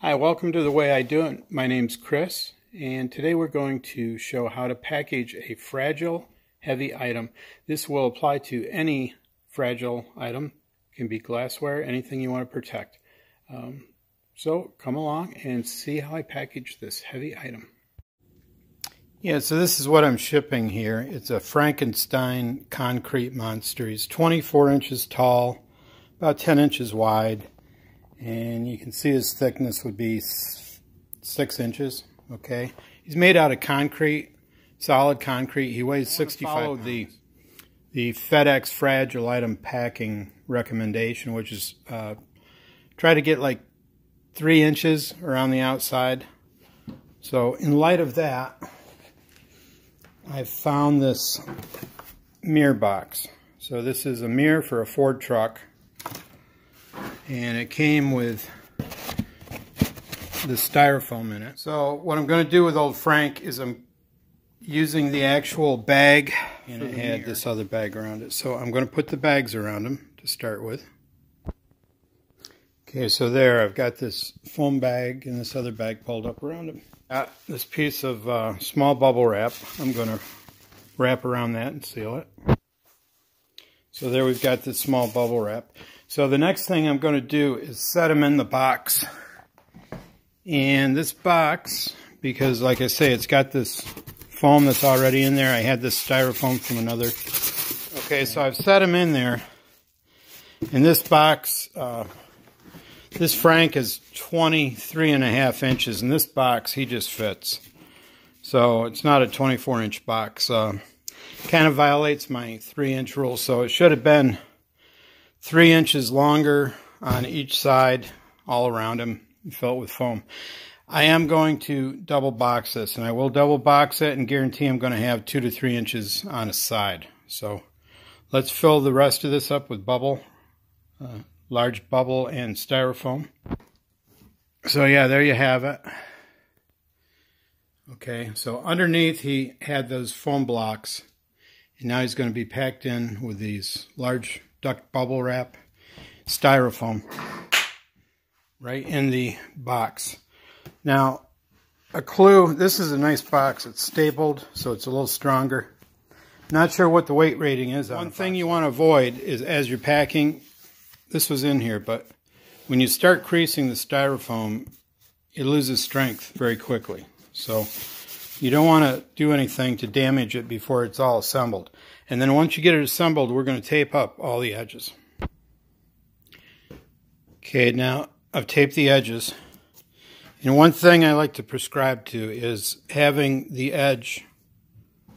Hi, welcome to The Way I Do It. My name's Chris, and today we're going to show how to package a fragile, heavy item. This will apply to any fragile item. It can be glassware, anything you want to protect. So come along and see how I package this heavy item. Yeah, so this is what I'm shipping here. It's a Frankenstein concrete monster. He's 24 inches tall, about 10 inches wide. And you can see his thickness would be 6 inches, okay? He's made out of concrete, solid concrete. He weighs 65 pounds. The FedEx fragile item packing recommendation, which is try to get like 3 inches around the outside. So in light of that, I found this mirror box. So this is a mirror for a Ford truck. And it came with the styrofoam in it. So what I'm going to do with old Frank is I'm using the actual bag, and it had this other bag around it. So I'm going to put the bags around him to start with. Okay, so there I've got this foam bag and this other bag pulled up around him. Got this piece of small bubble wrap. I'm going to wrap around that and seal it. So there we've got this small bubble wrap. So the next thing I'm going to do is set him in the box. And this box, because like I say, it's got this foam that's already in there. I had this styrofoam from another. Okay, so I've set him in there. And this box, this Frank is 23.5 inches. And this box, he just fits. So it's not a 24-inch box. Kind of violates my 3-inch rule. So it should have been 3 inches longer on each side, all around him, filled with foam. I am going to double box this, and I will double box it and guarantee I'm going to have 2 to 3 inches on a side. So let's fill the rest of this up with bubble, large bubble and styrofoam. So yeah, there you have it. Okay, so underneath he had those foam blocks, and now he's going to be packed in with these large duct bubble wrap, styrofoam, right in the box. Now, a clue, this is a nice box. It's stapled, so it's a little stronger. Not sure what the weight rating is on it. One thing you want to avoid is as you're packing, this was in here, but when you start creasing the styrofoam, it loses strength very quickly. So you don't want to do anything to damage it before it's all assembled. And then once you get it assembled, we're going to tape up all the edges. Okay, now I've taped the edges. And one thing I like to prescribe to is having the edge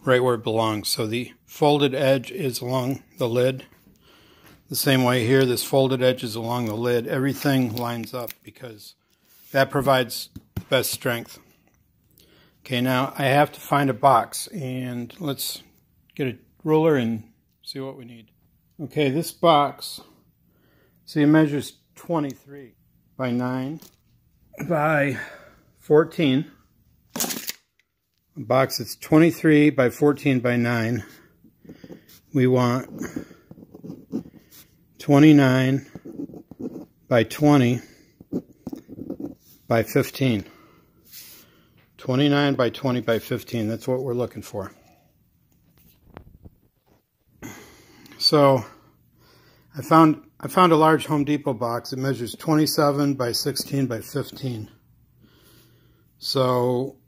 right where it belongs. So the folded edge is along the lid. The same way here, this folded edge is along the lid. Everything lines up because that provides the best strength. Okay, now I have to find a box, and let's get a ruler and see what we need. Okay, this box, see, it measures 23 by 9 by 14. A box that's 23 by 14 by 9. We want 29 by 20 by 15. 29 by 20 by 15, that's what we're looking for. So I found a large Home Depot box. It measures 27 by 16 by 15. So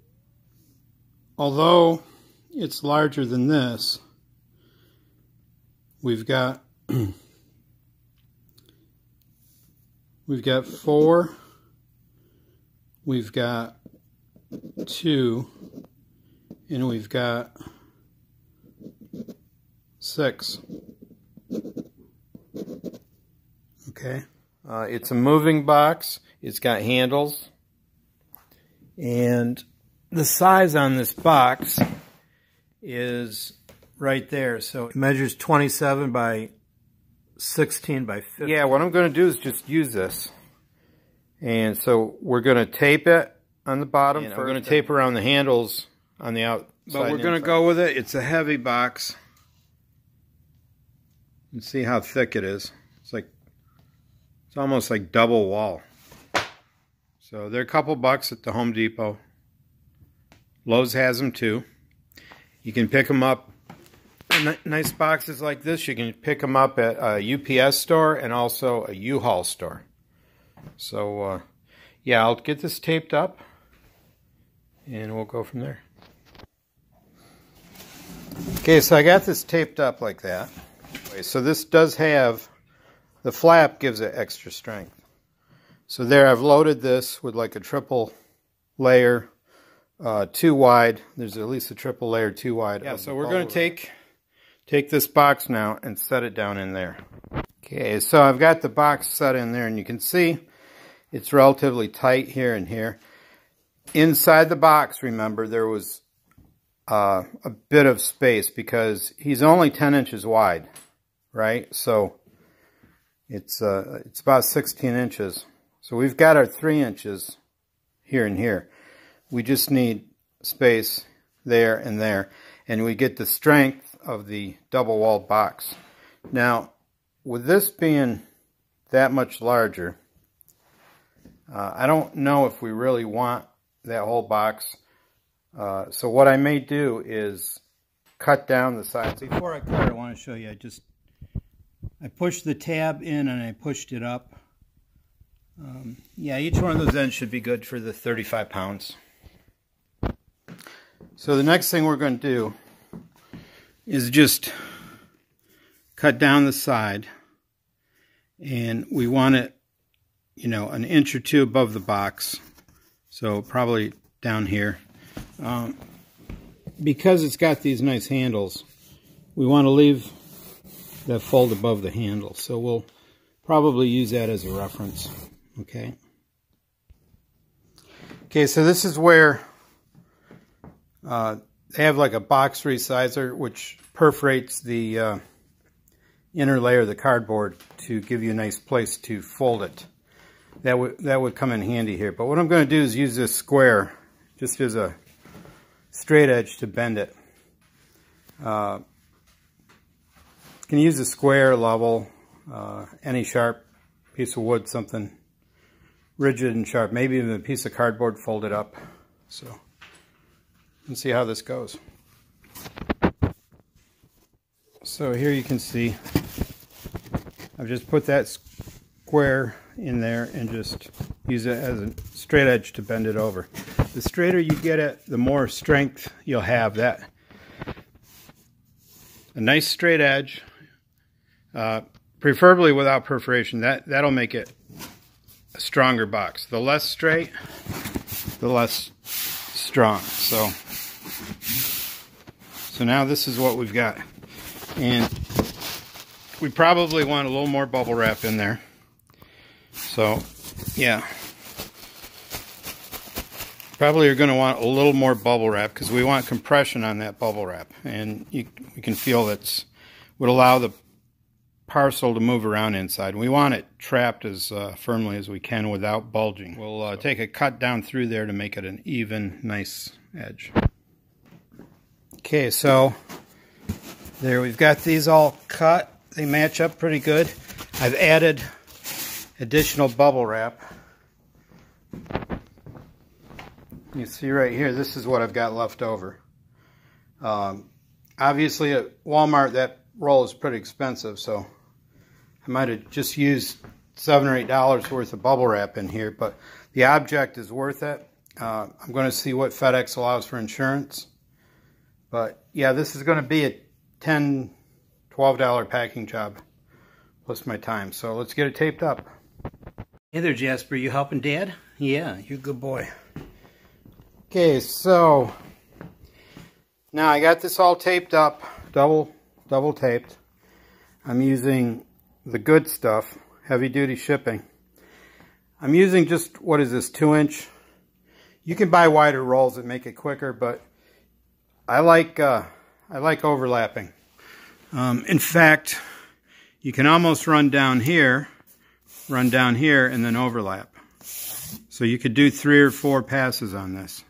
although it's larger than this, we've got 4, we've got 2, and we've got 6. Okay. It's a moving box. It's got handles. And the size on this box is right there. So it measures 27 by 16 by 15. Yeah, what I'm going to do is just use this. And so we're going to tape it on the bottom. And we're going to tape around the handles on the outside. But we're going to go with it. It's a heavy box. And see how thick it is. It's almost like double wall. So they're a couple bucks at the Home Depot. Lowe's has them too. You can pick them up in nice boxes like this. You can pick them up at a UPS store and also a U-Haul store. So yeah, I'll get this taped up and we'll go from there. Okay, so I got this taped up like that. So this does have, the flap gives it extra strength. So there, I've loaded this with like a triple layer, 2 wide. There's at least a triple layer 2 wide. Yeah, so we're going to take this box now and set it down in there. Okay, so I've got the box set in there, and you can see it's relatively tight here and here. Inside the box, remember, there was a bit of space because he's only 10 inches wide, right? So it's about 16 inches. So we've got our 3 inches here and here. We just need space there, and we get the strength of the double-walled box. Now, with this being that much larger, I don't know if we really want that whole box. So what I may do is cut down the sides. Before I cut it, I want to show you, I pushed the tab in and I pushed it up. Yeah, each one of those ends should be good for the 35 pounds. So the next thing we're going to do is just cut down the side, and we want it, you know, an inch or two above the box, so probably down here. Because it's got these nice handles, we want to leave that fold above the handle, so we'll probably use that as a reference. Okay, so this is where they have like a box resizer which perforates the inner layer of the cardboard to give you a nice place to fold it. That would come in handy here. But what I'm going to do is use this square just as a straight edge to bend it. You can use a square, level, any sharp piece of wood, something rigid and sharp, maybe even a piece of cardboard folded up. So let's see how this goes. So here you can see I've just put that square in there and just use it as a straight edge to bend it over. The straighter you get it, the more strength you'll have. That a nice straight edge, preferably without perforation. That'll make it a stronger box. The less straight, the less strong. So now this is what we've got, and we probably want a little more bubble wrap in there. So yeah, probably you're going to want a little more bubble wrap because we want compression on that bubble wrap, and you can feel that would allow the parcel to move around inside. We want it trapped as firmly as we can without bulging. We'll take a cut down through there to make it an even, nice edge. Okay, so there we've got these all cut. They match up pretty good. I've added additional bubble wrap. You see right here, this is what I've got left over. Obviously at Walmart that roll is pretty expensive, so I might have just used $7 or $8 worth of bubble wrap in here, but the object is worth it. I'm going to see what FedEx allows for insurance. But yeah, this is going to be a $10, $12 packing job plus my time. So let's get it taped up. Hey there, Jasper. You helping Dad? Yeah, you're a good boy. Okay, so now I got this all taped up, double taped. I'm using the good stuff, heavy duty shipping. I'm using just, what is this, 2-inch? You can buy wider rolls that make it quicker, but I like overlapping. In fact, you can almost run down here, and then overlap. So you could do 3 or 4 passes on this.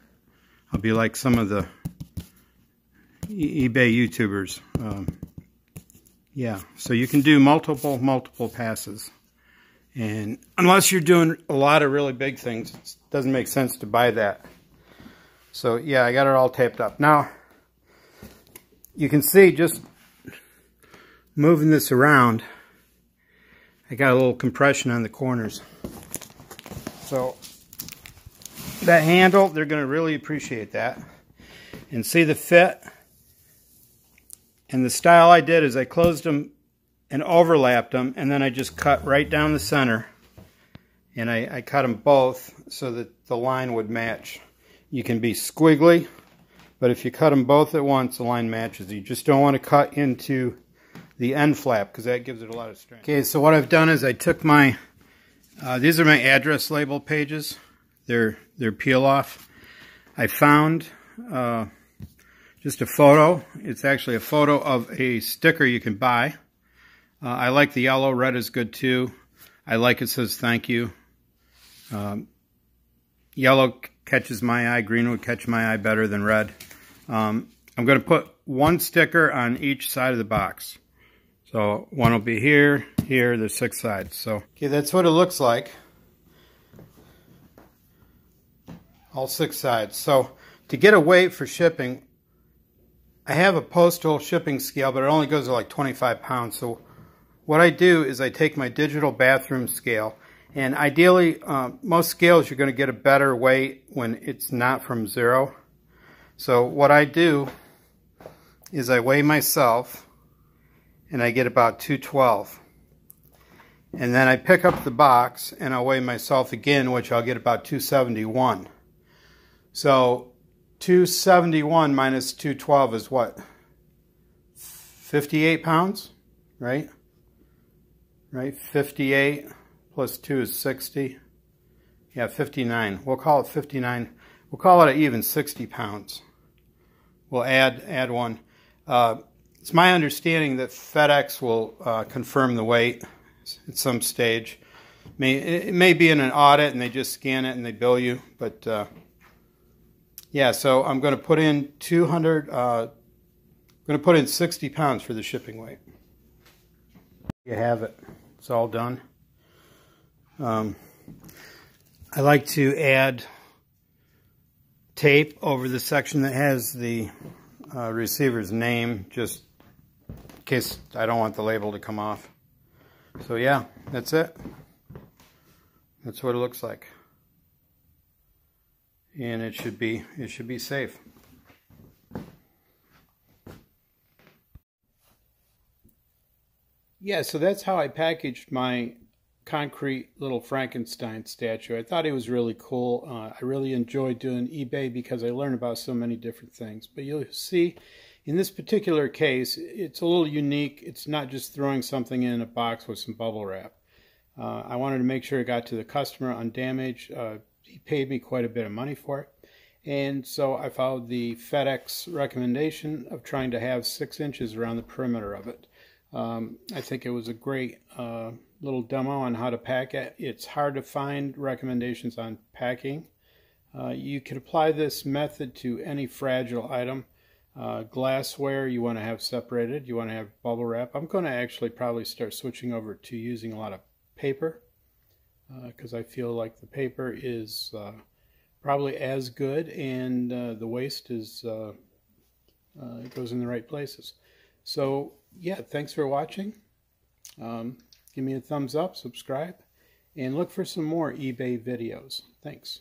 I'll be like some of the eBay YouTubers. Yeah, so you can do multiple passes And unless you're doing a lot of really big things, it doesn't make sense to buy that. So yeah, I got it all taped up. Now, you can see just moving this around, I got a little compression on the corners. So that handle, they're going to really appreciate that. And see the fit. And the style I did is I closed them and overlapped them, and then I just cut right down the center. And I cut them both so that the line would match. You can be squiggly, but if you cut them both at once, the line matches. You just don't want to cut into the end flap because that gives it a lot of strength. Okay, so what I've done is I took my, these are my address label pages. They're peel off. I found just a photo. It's actually a photo of a sticker you can buy. I like the yellow. Red is good too. I like it says thank you. Yellow catches my eye. Green would catch my eye better than red. I'm going to put one sticker on each side of the box. So one will be here, here. There's 6 sides. So okay, that's what it looks like. All 6 sides. So to get a weight for shipping, I have a postal shipping scale, but it only goes to like 25 pounds. So what I do is I take my digital bathroom scale, and ideally, most scales you're going to get a better weight when it's not from 0. So what I do is I weigh myself, and I get about 212. And then I pick up the box, and I'll weigh myself again, which I'll get about 271. So 271 minus 212 is what? 58 pounds, right? Right, 58 plus 2 is 60. Yeah, 59. We'll call it 59. We'll call it an even 60 pounds. We'll add one. It's my understanding that FedEx will confirm the weight at some stage. It may be in an audit and they just scan it and they bill you, but yeah, so I'm going to put in 200, I'm going to put in 60 pounds for the shipping weight. You have it. It's all done. I like to add tape over the section that has the receiver's name, just in case I don't want the label to come off. So yeah, that's it. That's what it looks like. And it should be safe. Yeah, so that's how I packaged my concrete little Frankenstein statue. I thought it was really cool. I really enjoyed doing eBay because I learned about so many different things. But you'll see, in this particular case, it's a little unique. It's not just throwing something in a box with some bubble wrap. I wanted to make sure it got to the customer undamaged. He paid me quite a bit of money for it. And so I followed the FedEx recommendation of trying to have 6 inches around the perimeter of it. I think it was a great little demo on how to pack it. It's hard to find recommendations on packing. You could apply this method to any fragile item. Glassware you want to have separated. You want to have bubble wrap. I'm going to actually probably start switching over to using a lot of paper because I feel like the paper is probably as good, and the waste is it goes in the right places. So yeah, thanks for watching. Give me a thumbs up, subscribe, and look for some more eBay videos. Thanks.